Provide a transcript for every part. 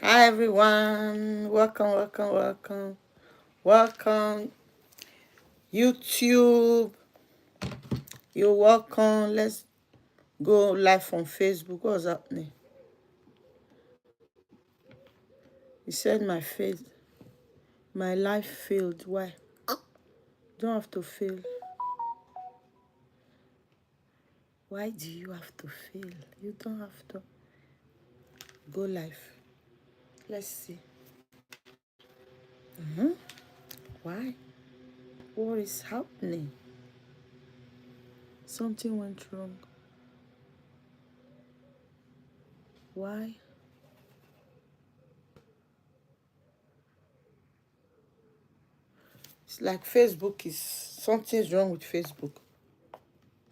Hi everyone, welcome. YouTube, you're welcome. Let's go live on Facebook. What's happening? He said my life failed. Why? Don't have to fail. Why do you have to fail? You don't have to go live. Let's see. Why? What is happening? Something went wrong. Why? It's like Facebook is something's wrong with Facebook.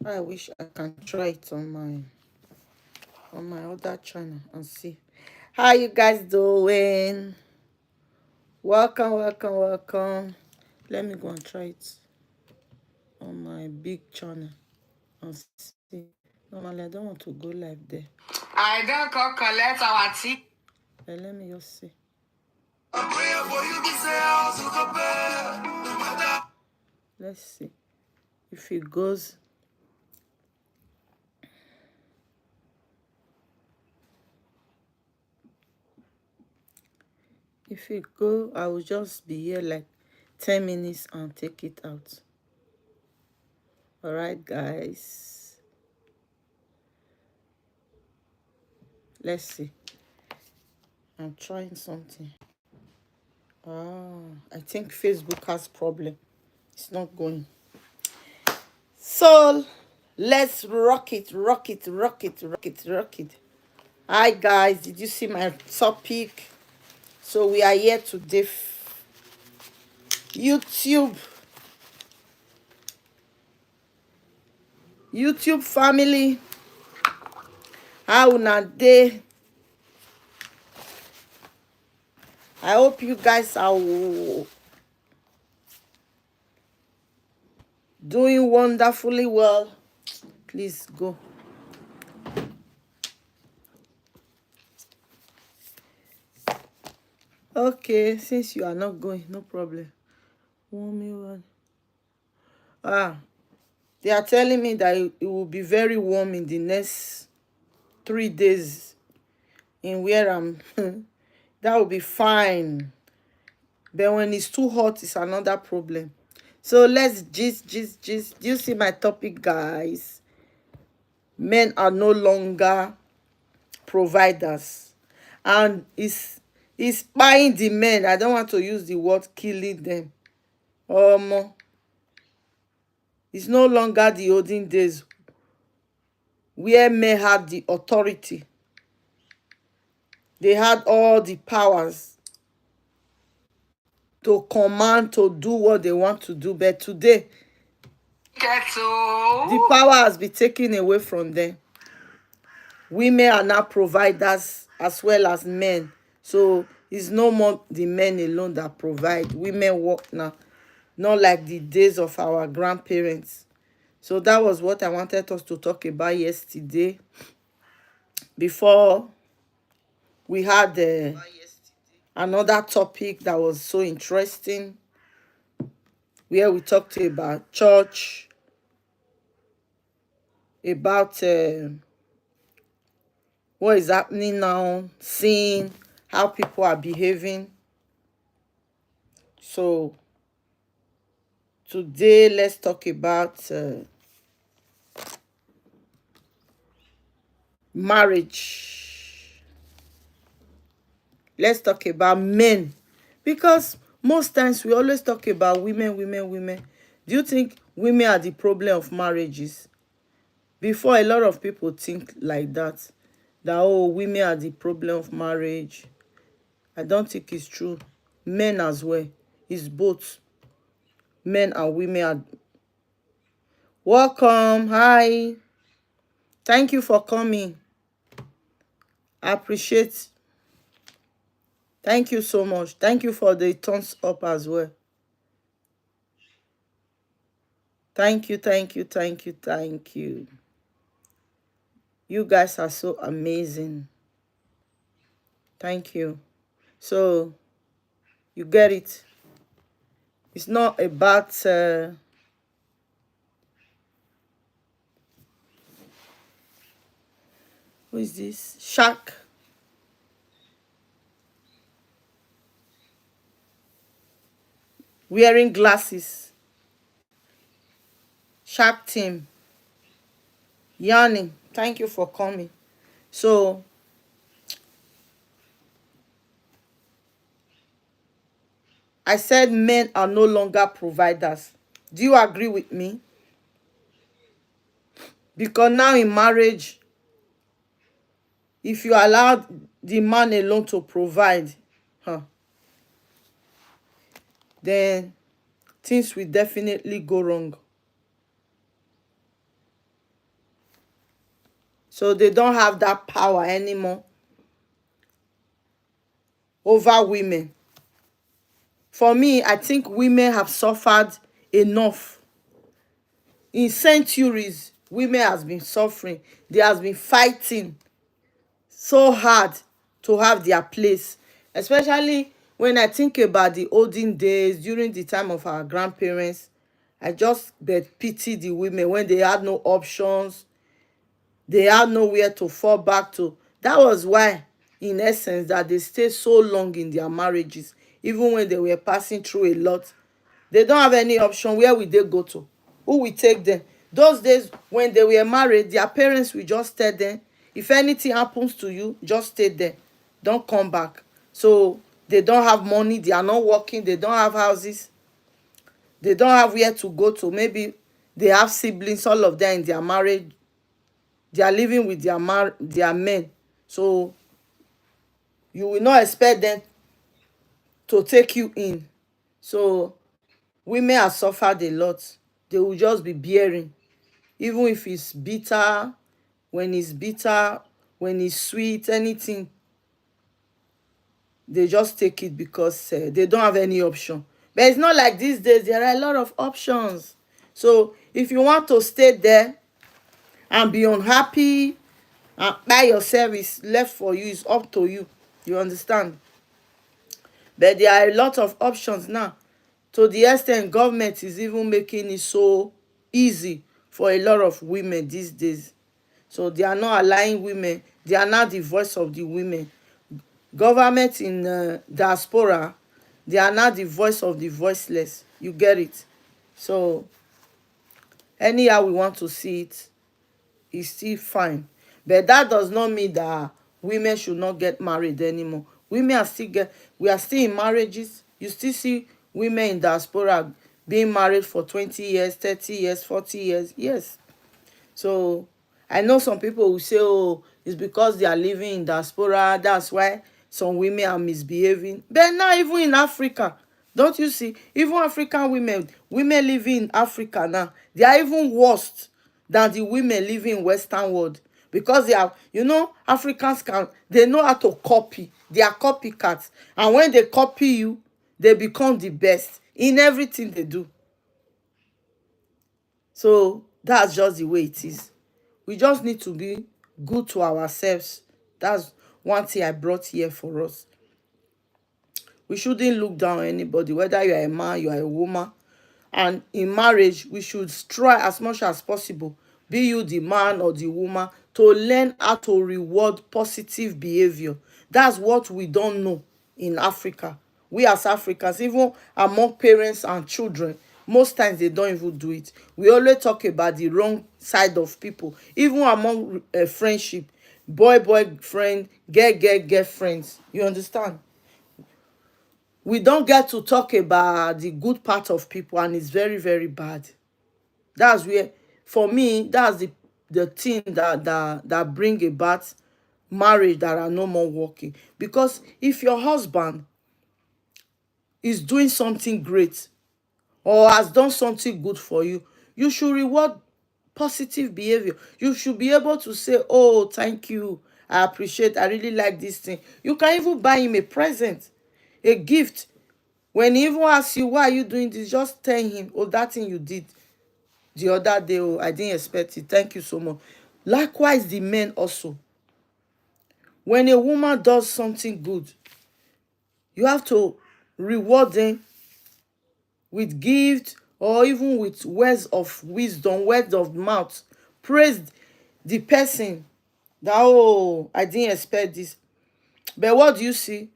I wish I can try it on my other channel and see. How you guys doing? Welcome. Let me go and try it on my big channel and see. Normally, I don't want to go live there. I don't go collect our tea. Let me just see. Let's see if it goes. If it go, I will just be here like 10 minutes and take it out. All right, guys. Let's see. I'm trying something. I think Facebook has problem. It's not going. So let's rock it. Hi guys, did you see my topic? So we are here today. YouTube family. How una dey? I hope you guys are doing wonderfully well. Please go. Okay, since you are not going, no problem. They are telling me that it will be very warm in the next 3 days in where I'm. That will be fine. But when it's too hot, it's another problem. So let's gist. Do you see my topic, guys? Men are no longer providers. And it's buying the men. I don't want to use the word killing them. It's no longer the olden days where men had the authority. They had all the powers to command, to do what they want to do. But today, the power has been taken away from them. Women are now providers as well as men. So it's no more the men alone that provide. Women work now, not like the days of our grandparents. So that was what I wanted us to talk about yesterday. Before we had another topic that was so interesting, where we talked about church, about what is happening now, seeing how people are behaving. So today, let's talk about marriage. Let's talk about men. Because most times we always talk about women. Do you think women are the problem of marriages? Before, a lot of people think like that. That, oh, women are the problem of marriage. I don't think it's true. Men as well. It's both. Men and women are. Welcome. Hi. Thank you for coming. I appreciate. Thank you so much. Thank you for the thumbs up as well. Thank you. You guys are so amazing. Thank you. So you get it. It's not about who is this? Shark. Wearing glasses. Shark team. Yarning. Thank you for coming. So I said men are no longer providers. Do you agree with me? Because now in marriage, if you allow the man alone to provide, huh, then things will definitely go wrong. So they don't have that power anymore over women. For me, I think women have suffered enough. In centuries, women has been suffering. They has been fighting so hard to have their place, especially when I think about the olden days during the time of our grandparents. I just but pity the women when they had no options, they had nowhere to fall back to. That was why, in essence, that they stayed so long in their marriages, even when they were passing through a lot. They don't have any option. Where will they go to? Who will take them? Those days when they were married, their parents will just tell them, if anything happens to you, just stay there, don't come back. So they don't have money, they are not working, they don't have houses, they don't have where to go to. Maybe they have siblings, all of them in their marriage, they are living with their men. So you will not expect them to take you in. So women have suffered a lot. They will just be bearing, even if it's bitter, bitter, when it's sweet, anything, they just take it because they don't have any option. But it's not like these days, there are a lot of options. So if you want to stay there and be unhappy and by yourself, is left for you, it's up to you. You understand? But there are a lot of options now, to the extent government is even making it so easy for a lot of women these days. So they are not allowing women, they are not the voice of the women. Government in diaspora, they are not the voice of the voiceless. You get it? So anyhow we want to see it, it's still fine. But that does not mean that women should not get married anymore. Women are still we are still in marriages. You still see women in diaspora being married for 20 years, 30 years, 40 years. Yes. So I know some people will say, oh, it's because they are living in diaspora, that's why some women are misbehaving. But now even in Africa, don't you see, even African women living in Africa now, they are even worse than the women living in Western world. Because they are, Africans they know how to copy. They are copycats. And when they copy you, they become the best in everything they do. So that's just the way it is. We just need to be good to ourselves. That's one thing I brought here for us. We shouldn't look down on anybody, whether you are a man, you are a woman. And in marriage, we should try as much as possible, be you the man or the woman, to learn how to reward positive behavior. That's what we don't know in Africa. We as Africans, even among parents and children, most times they don't even do it. We always talk about the wrong side of people, even among friendship, boy friend, girl friends. You understand? We don't get to talk about the good part of people, and it's very, very bad. That's where, for me, that's the thing that bring about marriage that are no more working. Because if your husband is doing something great or has done something good for you, you should reward positive behavior. You should be able to say, oh, thank you, I appreciate, I really like this thing. You can even buy him a present, a gift. When he even asks you, why are you doing this, just tell him, oh, that thing you did the other day, oh, I didn't expect it, thank you so much. Likewise, the men also. When a woman does something good, You have to reward them with gifts or even with words of wisdom, words of mouth. Praise the person that, oh, I didn't expect this. But what do you see?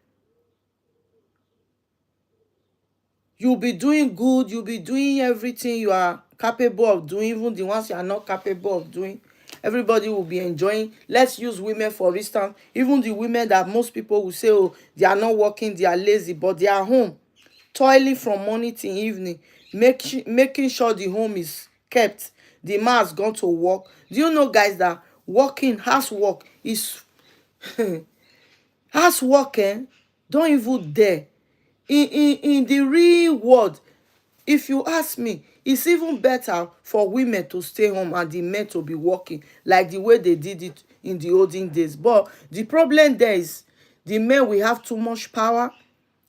You'll be doing good, you'll be doing everything you are capable of doing, even the ones you are not capable of doing. Everybody will be enjoying. Let's use women for instance. Even the women that most people will say, oh, they are not working, they are lazy, but they are home toiling from morning till evening, making sure the home is kept. The man has gone to work. Do you know, guys, that working, housework is housework, don't even dare. In the real world, if you ask me, it's even better for women to stay home and the men to be working, like the way they did it in the olden days. But the problem there is the men will have too much power.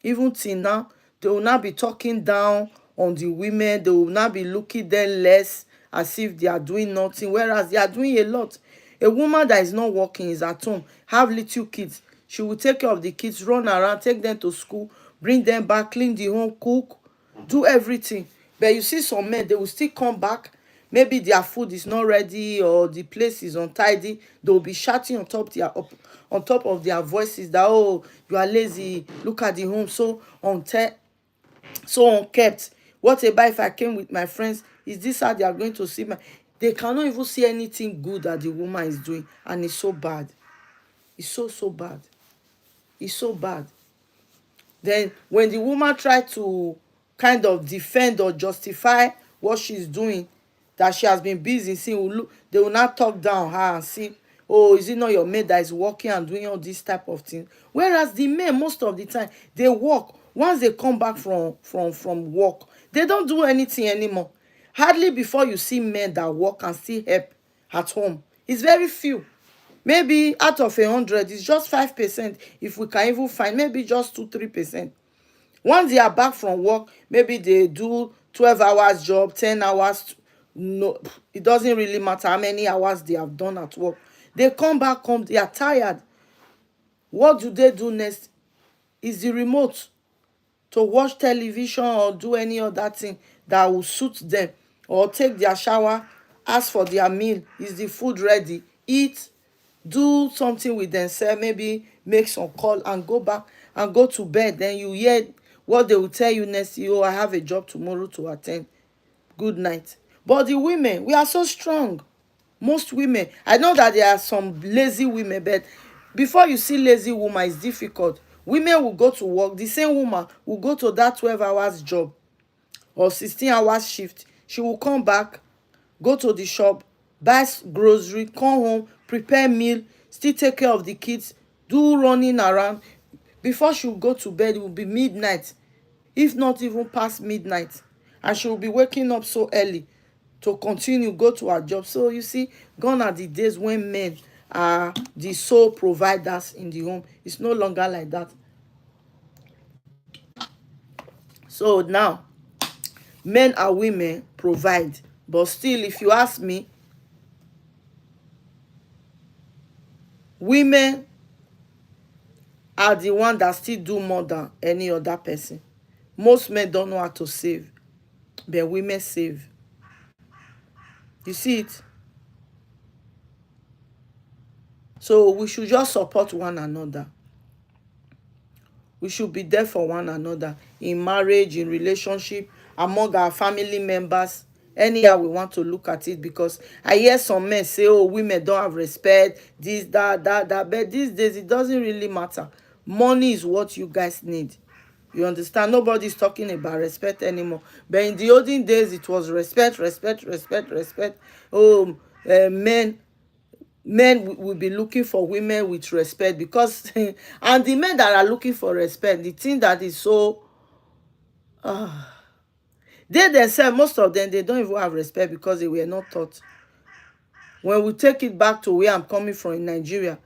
Even till now, they will not be talking down on the women. They will not be looking them less, as if they are doing nothing, whereas they are doing a lot. A woman that is not working, is at home, have little kids, she will take care of the kids, run around, take them to school, bring them back, clean the home, cook, do everything. But you see some men, they will still come back. Maybe their food is not ready or the place is untidy. They will be shouting on top of their voices that, oh, you are lazy, look at the home, so unkept. What about if I came with my friends? Is this how they are going to see my... They cannot even see anything good that the woman is doing, and it's so bad. It's so bad. It's so bad. Then when the woman try to kind of defend or justify what she's doing, that she has been busy, see, they will not talk down her and see, oh, is it not your maid that is working and doing all this type of thing? Whereas the men, most of the time, they work. Once they come back from work, they don't do anything anymore. Hardly before you see men that work and still help at home. It's very few. Maybe out of 100, it's just 5%. If we can even find, maybe just 2-3%. Once they are back from work, maybe they do 12 hours job, 10 hours. No, it doesn't really matter how many hours they have done at work. They come back home, they are tired. What do they do next? Is the remote to watch television or do any other thing that will suit them, or take their shower, ask for their meal. Is the food ready? Eat, do something with themselves, maybe make some call and go back and go to bed. Then you hear what they will tell you next. Oh, I have a job tomorrow to attend, good night. But the women, we are so strong. Most women, I know that there are some lazy women, but before you see lazy woman, it's difficult. Women will go to work, the same woman will go to that 12 hours job or 16 hours shift. She will come back, go to the shop, buy grocery, come home, prepare meal, still take care of the kids, do running around. Before she will go to bed, it will be midnight, if not even past midnight, and she will be waking up so early to continue go to her job. So you see, gone are the days when men are the sole providers in the home. It's no longer like that. So now, men and women provide, but still, if you ask me, women are the one that still do more than any other person. Most men don't know how to save, but women save. You see it? So we should just support one another. We should be there for one another in marriage, in relationship, among our family members, anyhow we want to look at it. Because I hear some men say, oh, women don't have respect, this, that. But these days, it doesn't really matter. Money is what you guys need. You understand? Nobody's talking about respect anymore. But in the olden days, it was respect. Oh, men will be looking for women with respect, because and the men that are looking for respect, the thing that is so they themselves, most of them, they don't even have respect because they were not taught. When we take it back to where I'm coming from in Nigeria,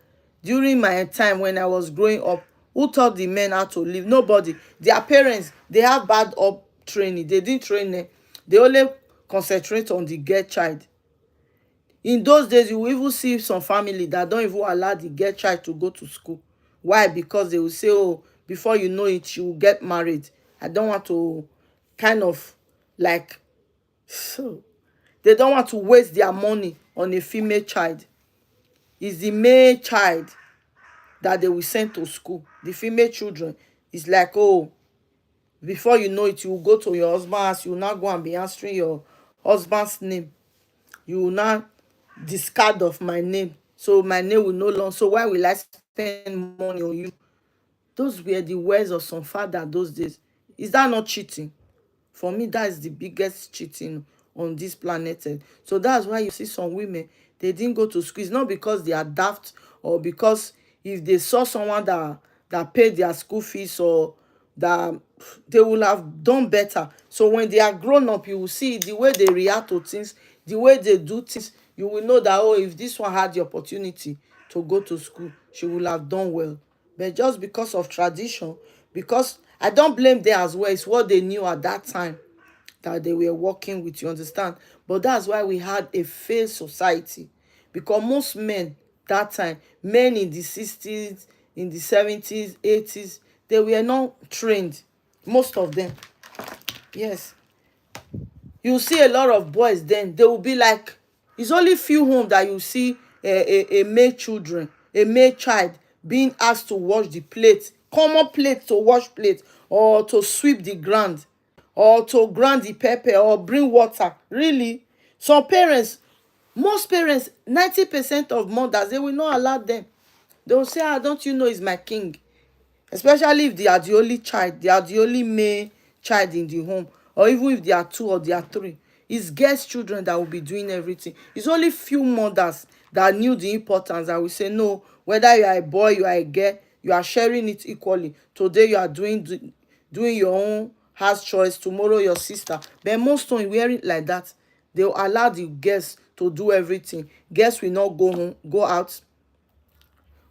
during my time when I was growing up, who taught the men how to live? Nobody. Their parents, they have bad up training. They didn't train them. They only concentrate on the girl child. In those days, you will even see some family that don't even allow the girl child to go to school. Why? Because they will say, oh, before you know it, she will get married. I don't want to kind of like, so they don't want to waste their money on a female child. It's the male child that they will send to school. The female children is like, oh, before you know it, you will go to your husband's house, you will not go and be answering your husband's name. You will not discard of my name. So my name will no longer. So why will I spend money on you? Those were the words of some father those days. Is that not cheating? For me, that is the biggest cheating on this planet Earth. So that's why you see some women, they didn't go to school. It's not because they are daft, or because if they saw someone that paid their school fees, or that they will have done better. So when they are grown up, you will see the way they react to things, the way they do things. You will know that, oh, if this one had the opportunity to go to school, she will have done well. But just because of tradition, because I don't blame them as well, it's what they knew at that time that they were working with, you understand? But that's why we had a failed society, because most men that time, men in the 60s, in the 70s, 80s, they were not trained, most of them. Yes, you see a lot of boys, then they will be like, it's only few homes that you see a male children, a male child being asked to wash the plate, common plate, to wash plate, or to sweep the ground, or to grind the pepper, or bring water. Really, some parents, most parents, 90% of mothers, they will not allow them. They will say, ah, don't you know he's my king? Especially if they are the only child, they are the only male child in the home, or even if they are two or they are three. It's girls children that will be doing everything. It's only few mothers that knew the importance, that will say, no, whether you are a boy, you are a girl, you are sharing it equally. Today you are doing your own house choice, tomorrow your sister. But most don't wear it like that. They will allow the girls to do everything. Girls will not go out.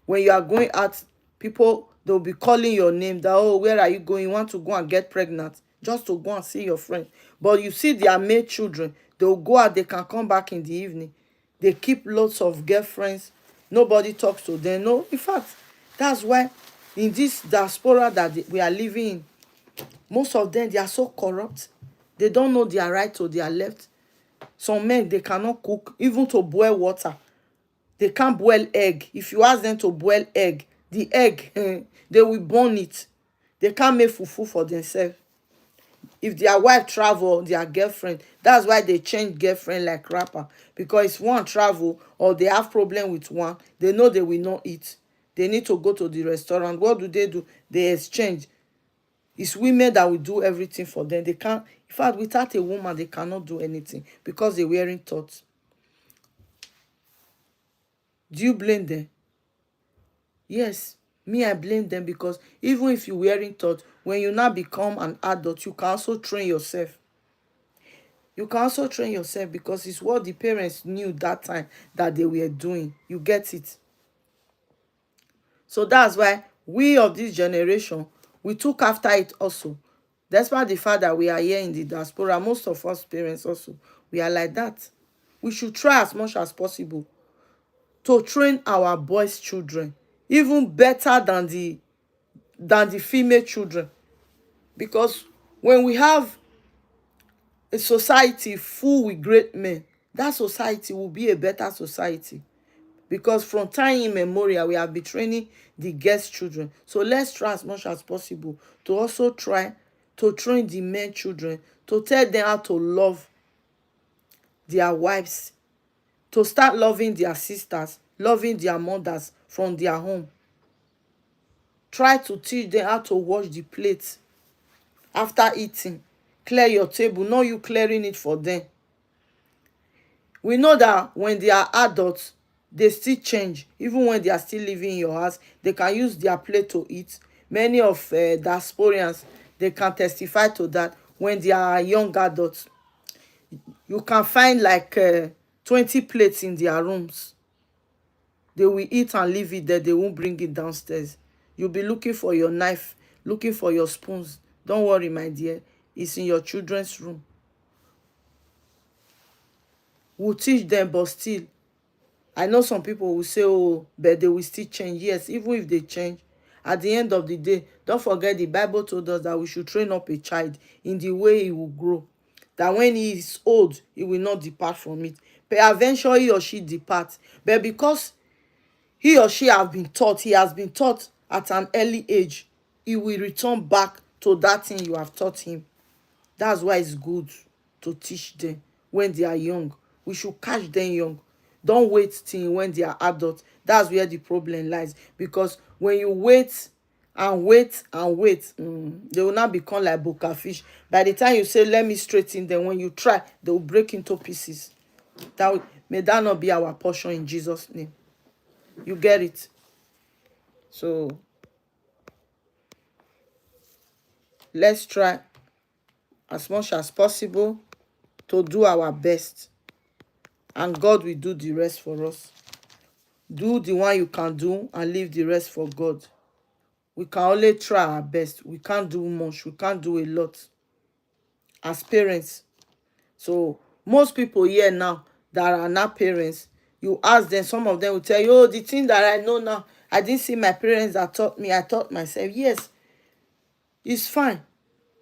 When you are going out, people, they'll be calling your name, that, oh, where are you going? You want to go and get pregnant just to go and see your friend. But you see their male children, they'll go out, they can come back in the evening. They keep lots of girlfriends. Nobody talks to them. No, in fact, that's why in this diaspora that we are living in, most of them, they are so corrupt. They don't know their right or their left. Some men, they cannot cook, even to boil water. They can't boil egg. If you ask them to boil egg, the egg, they will burn it. They can't make fufu for themselves. If their wife travel, their girlfriend, that's why they change girlfriend like rapper. Because if one travel, or they have problem with one, they know they will not eat. They need to go to the restaurant. What do? They exchange. It's women that will do everything for them. They can't, in fact, without a woman, they cannot do anything, because they're wearing thoughts. Do you blame them? Yes, me, I blame them, because even if you wearing thought, when you now become an adult, you can also train yourself. You can also train yourself, because it's what the parents knew that time that they were doing. You get it? So that's why we of this generation, we took after it also. Despite the fact that we are here in the diaspora, most of us parents also, we are like that. We should try as much as possible to train our boys' children even better than the female children. Because when we have a society full with great men, that society will be a better society. Because from time immemorial, we have been training the girls' children. So let's try as much as possible to also try to train the men children, to tell them how to love their wives, to start loving their sisters, loving their mothers from their home. Try to teach them how to wash the plate after eating. Clear your table, not you clearing it for them. We know that when they are adults, they still change. Even when they are still living in your house, they can use their plate to eat. Many of diasporians, they can testify to that. When they are young adults, you can find like 20 plates in their rooms. They will eat and leave it there. They won't bring it downstairs. You'll be looking for your knife, looking for your spoons. Don't worry, my dear. It's in your children's room. We'll teach them, but still, I know some people will say, oh, but they will still change. Yes, even if they change, at the end of the day, don't forget the Bible told us that we should train up a child in the way he will grow, that when he is old, he will not depart from it. Peradventure he or she depart, but because he or she have been taught, he has been taught at an early age, he will return back to that thing you have taught him. That's why it's good to teach them when they are young. We should catch them young. Don't wait till when they are adults. That's where the problem lies. Because when you wait and wait and wait, they will not become like boca fish. By the time you say, let me straighten them, when you try, they will break into pieces. May that not be our portion in Jesus' name. You get it? So let's try as much as possible to do our best, and God will do the rest for us. Do the one you can do and leave the rest for God. We can only try our best. We can't do much. We can't do a lot as parents. So most people here now that are not parents, you ask them, some of them will tell you, oh, the thing that I know now, I didn't see my parents that taught me, I taught myself. Yes, it's fine.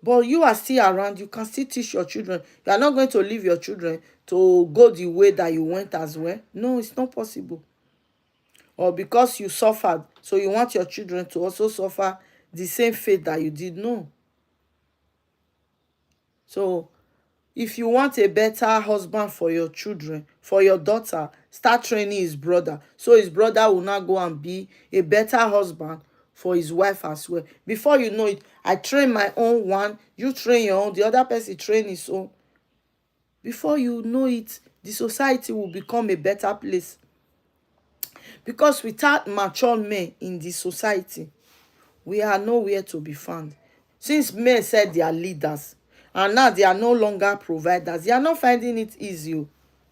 But you are still around. You can still teach your children. You are not going to leave your children to go the way that you went as well. No, it's not possible. Or because you suffered, so you want your children to also suffer the same fate that you did. No. So if you want a better husband for your children, for your daughter, start training his brother, so his brother will not go and be a better husband for his wife as well. Before you know it, I train my own one, you train your own, the other person train his own. Before you know it, the society will become a better place. Because without mature men in the society, we are nowhere to be found. Since men said they are leaders, and now they are no longer providers, they are not finding it easy.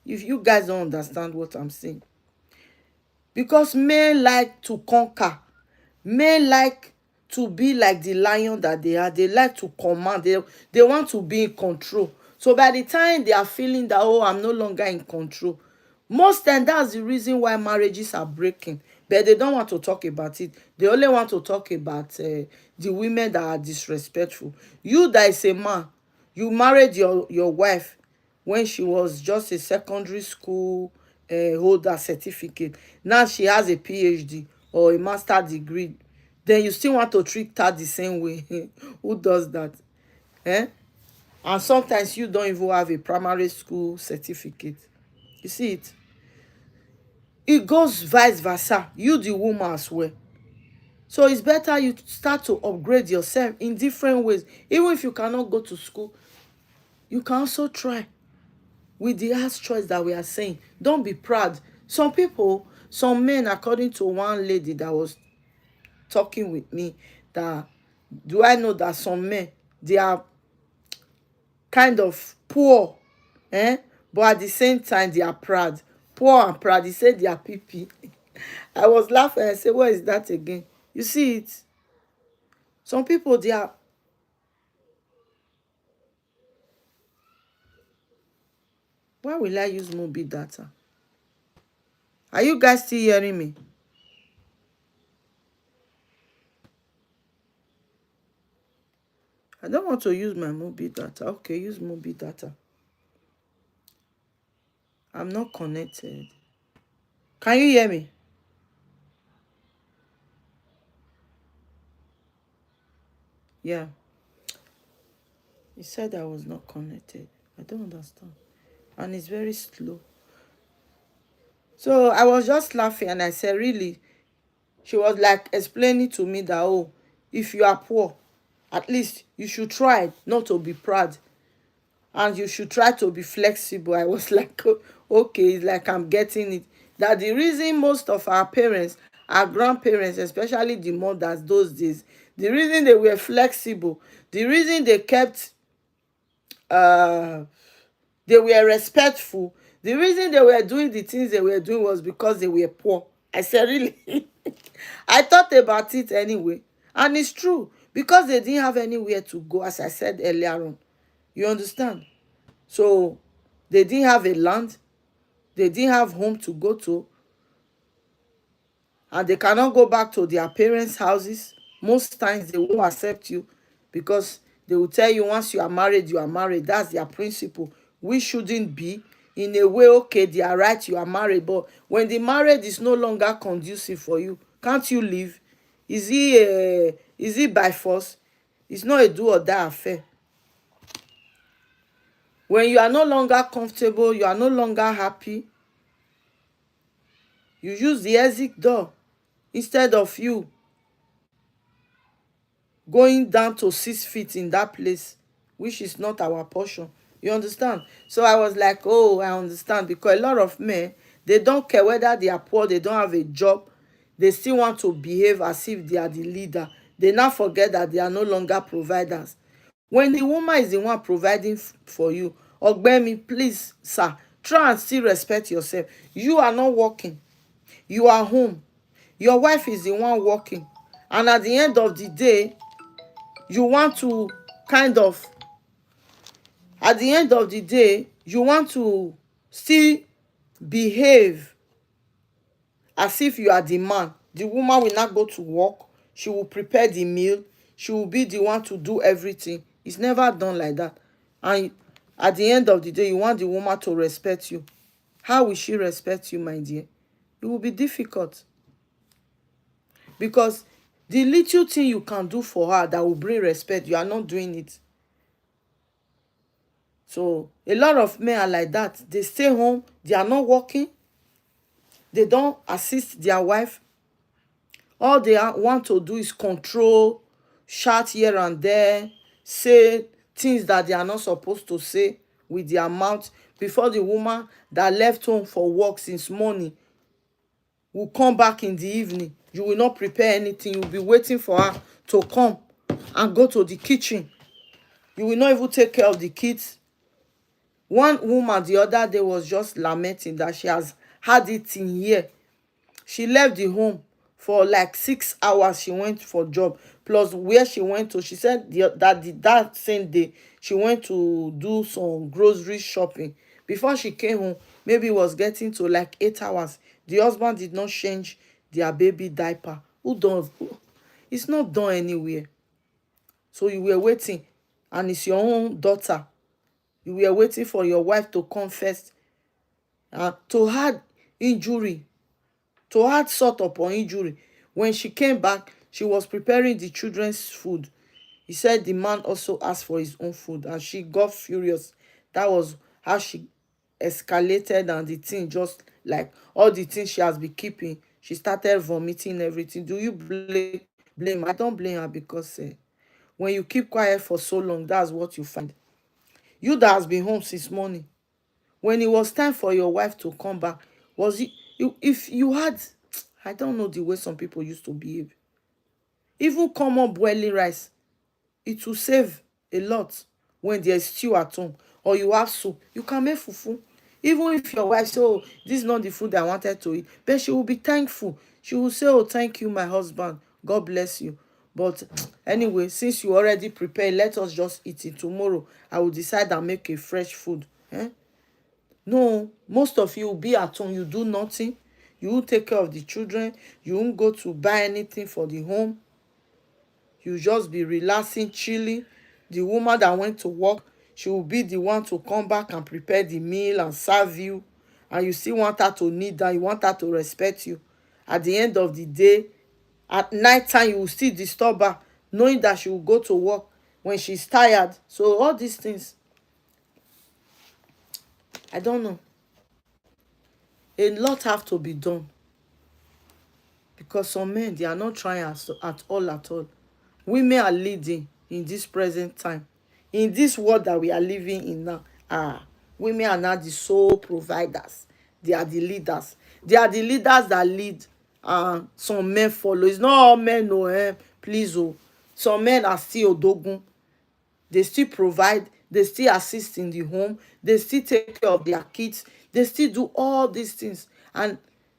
If you guys don't understand what I'm saying. Because men like to conquer. Men like to be like the lion that they are. They like to command. They want to be in control. So by the time they are feeling that, oh, I'm no longer in control, most times that's the reason why marriages are breaking. But they don't want to talk about it. They only want to talk about the women that are disrespectful. You that is a man, you married your wife when she was just a secondary school holder certificate. Now she has a PhD or a master degree. Then you still want to treat her the same way. Who does that? Eh? And sometimes you don't even have a primary school certificate. You see it? It goes vice versa. You the woman as well. So it's better you start to upgrade yourself in different ways. Even if you cannot go to school, you can also try with the ass choice that we are saying. Don't be proud. Some people, some men, according to one lady that was talking with me, that do I know that some men, they are kind of poor, but at the same time they are proud. Poor and proud. He said they are PP. I was laughing. I said, what is that again? You see it? Some people, they are. Why will I use mobile data? Are you guys still hearing me? I don't want to use my mobile data. Okay, use mobile data. I'm not connected. Can you hear me? Yeah. He said I was not connected. I don't understand. And it's very slow. So I was just laughing and I said, really? She was like explaining to me that, oh, if you are poor, at least you should try not to be proud. And you should try to be flexible. I was like, okay, it's like I'm getting it. That the reason most of our parents, our grandparents, especially the mothers those days, the reason they were flexible, the reason they kept they were respectful, the reason they were doing the things they were doing was because they were poor. I said, really? I thought about it anyway. And it's true. Because they didn't have anywhere to go, as I said earlier on. You understand? So they didn't have a land. They didn't have home to go to. And they cannot go back to their parents' houses. Most times they won't accept you because they will tell you once you are married, you are married. That's their principle. We shouldn't be. In a way, okay, they are right, you are married, but when the marriage is no longer conducive for you, can't you leave? Is it by force? It's not a do or die affair. When you are no longer comfortable, you are no longer happy, you use the exit door instead of you going down to 6 feet in that place, which is not our portion. You understand? So I was like, oh, I understand, because a lot of men, they don't care whether they are poor, they don't have a job, they still want to behave as if they are the leader. They now forget that they are no longer providers. When the woman is the one providing for you, Ogbemi, please, sir, try and still respect yourself. You are not working, you are home, your wife is the one working, and at the end of the day, you want to kind of at the end of the day you want to still behave as if you are the man. The woman will not go to work, she will prepare the meal, she will be the one to do everything. It's never done like that. And at the end of the day, you want the woman to respect you. How will she respect you, my dear? It will be difficult, because the little thing you can do for her that will bring respect, you are not doing it. So a lot of men are like that. They stay home, they are not working, they don't assist their wife. All they want to do is control, shout here and there, say things that they are not supposed to say with their mouth, before the woman that left home for work since morning will come back in the evening. You will not prepare anything, you will be waiting for her to come and go to the kitchen. You will not even take care of the kids. One woman the other day was just lamenting that she has had it in here. She left the home for like 6 hours. She went for job. Plus where she went to, she said that same day she went to do some grocery shopping. Before she came home, maybe it was getting to like 8 hours. The husband did not change their baby diaper. Who does? It's not done anywhere. So you were waiting, and it's your own daughter. You were waiting for your wife to come first, to add injury, to add sort upon injury. When she came back, she was preparing the children's food. He said the man also asked for his own food, and she got furious. That was how she escalated, and the thing, just like all the things she has been keeping, she started vomiting everything. Do you blame? I don't blame her, because when you keep quiet for so long, that's what you find. You that has been home since morning, when it was time for your wife to come back, was it you? If you had, I don't know the way some people used to behave. Even common boiling rice, it will save a lot. When there's stew at home or you have soup, you can make fufu. Even if your wife say, oh, this is not the food I wanted to eat, but she will be thankful. She will say, oh, thank you, my husband, God bless you. But anyway, since you already prepared, let us just eat it. Tomorrow I will decide and make a fresh food. No, most of you will be at home, you do nothing. You won't take care of the children, you won't go to buy anything for the home. You just be relaxing, chilling. The woman that went to work, she will be the one to come back and prepare the meal and serve you. And you still want her to kneel down, you want her to respect you. At the end of the day, at night time, you will still disturb her, knowing that she will go to work when she's tired. So all these things, I don't know. A lot have to be done, because some men, they are not trying at all. Women are leading in this present time, in this world that we are living in now. Women are now the sole providers. They are the leaders. They are the leaders that lead, some men follow. It's not all men, no. Please, oh, some men are still odogun. They still provide, they still assist in the home, they still take care of their kids, they still do all these things. And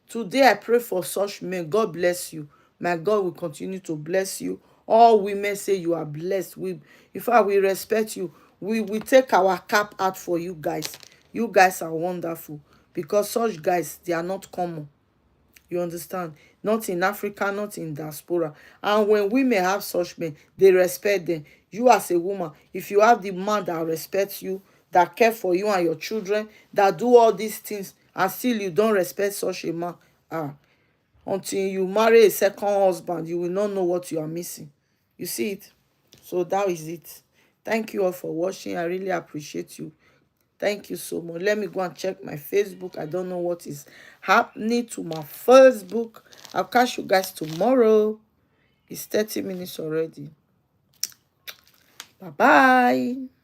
today I pray for such men. God bless you. My God will continue to bless you. All women say you are blessed. In fact, we respect you. We take our cap out for you guys. You guys are wonderful, because such guys, they are not common. You understand? Not in Africa, not in diaspora. And when women have such men, they respect them. You as a woman, if you have the man that respects you, that care for you and your children, that do all these things, and still you don't respect such a man, until you marry a second husband, you will not know what you are missing. You see it? So that is it. Thank you all for watching. I really appreciate you. Thank you so much. Let me go and check my Facebook. I don't know what is happening to my Facebook. I'll catch you guys tomorrow. It's 30 minutes already. Bye-bye.